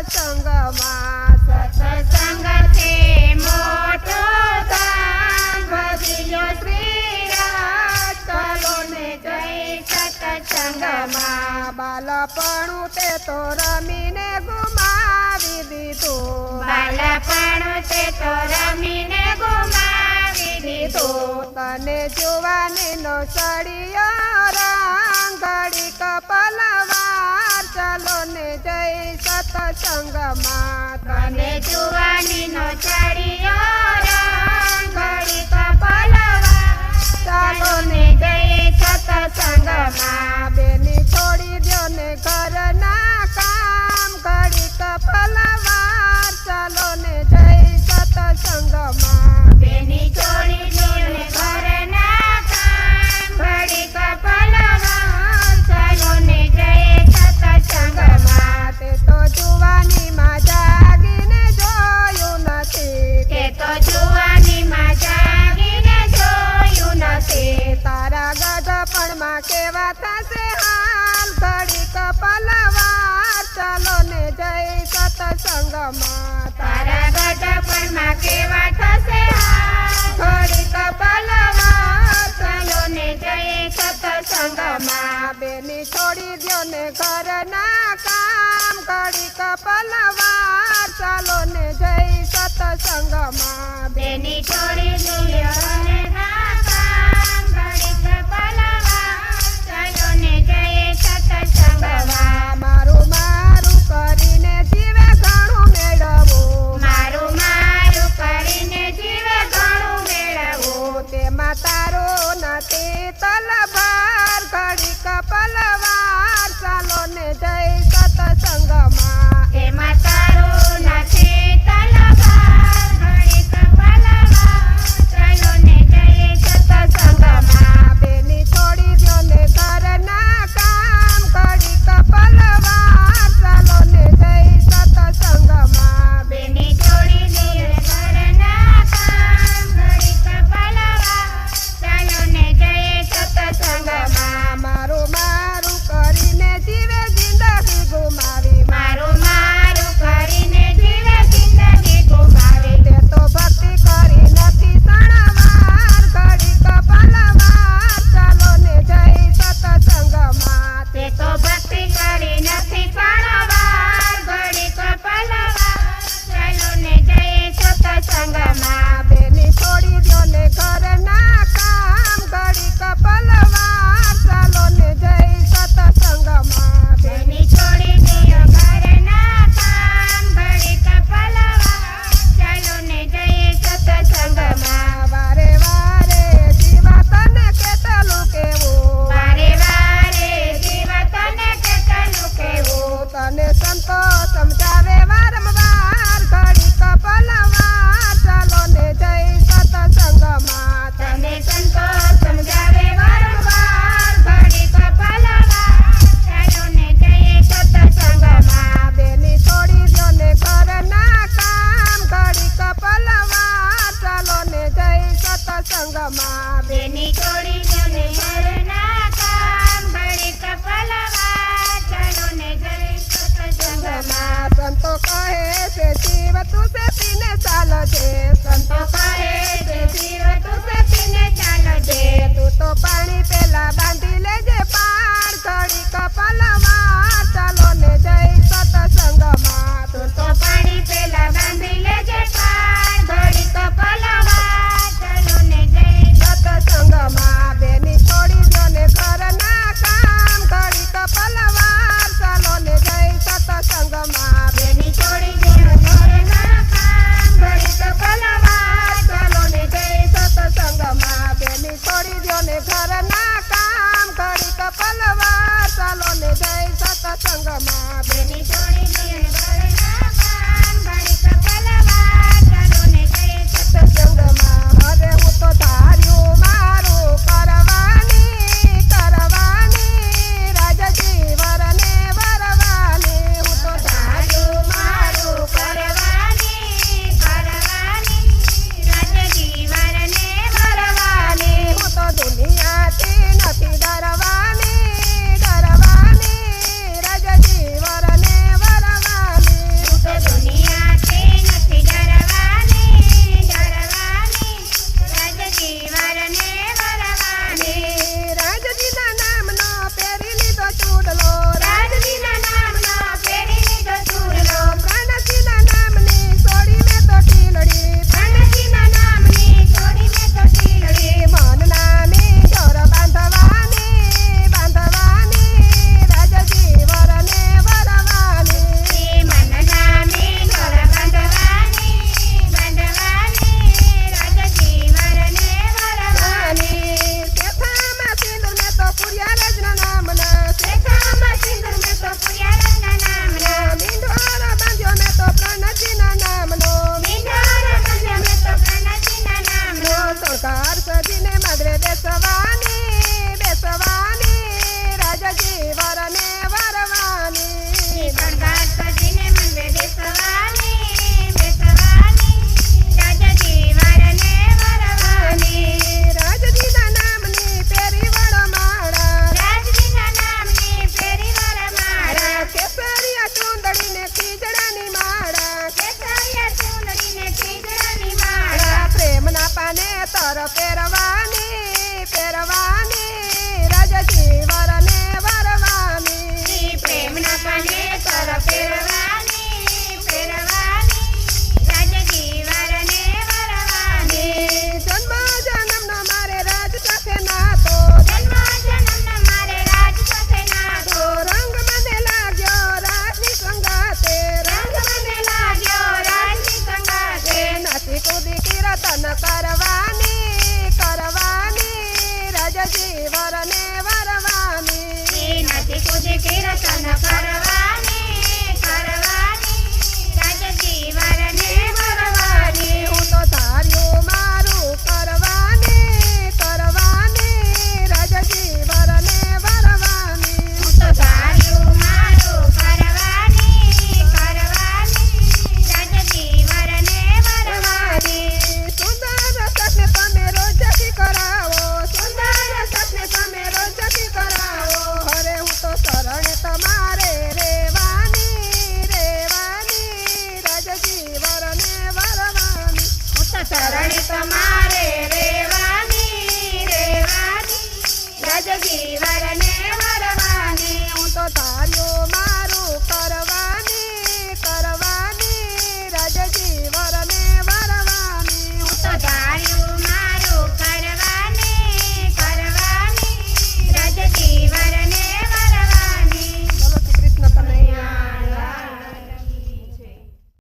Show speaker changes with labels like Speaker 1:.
Speaker 1: સત્સંગમાં
Speaker 2: સત્સંગ છે મોટો કામ ભજ્યો શ્રી રાજ ચાલો ને જય સત્સંગમાં
Speaker 1: બાલપણું તે તો રમીને ગુમાવી દીધું
Speaker 2: બાલપણું તે તો રમીને ગુમાવી દીધું
Speaker 1: તને જુવાનીનો સળિયો રંગ ઘડીક પલવાર ચાલો ને જય સત્સંગમાં
Speaker 2: તને જુવાનીનો ચડિયો રંગ ઘડીક પલવાર
Speaker 1: ચાલો ને
Speaker 2: જય સત્સંગમાં
Speaker 1: બેની છોડી દ્યો ને ઘરના કામ ઘડીક પલવાર ચાલો ને જય સત્સંગમાં
Speaker 2: બેની છોડી દે ઘરના કામ ઘડીક પલવાર ચાલો ને જય સત્સંગમાં
Speaker 1: તે તો જુવાનીમાં જાગીને જોયું નથી
Speaker 2: તે તો જુવાનીમાં જાગીને જોયું નથી
Speaker 1: તારા ગઢપણમાં કેવા થશે હાલ ઘડીક પલવાર ચાલો ને જય સત્સંગમાં
Speaker 2: તારા ગઢપણમાં કેવા થશે હાલ
Speaker 1: ઘડીક પલવાર
Speaker 2: ચાલો ને જય સત્સંગમાં
Speaker 1: બેની છોડી દ્યો ને ઘરના કામ ઘડીક પલવાર ચાલો ને જય સત્સંગમાં
Speaker 2: બેની છોડી દે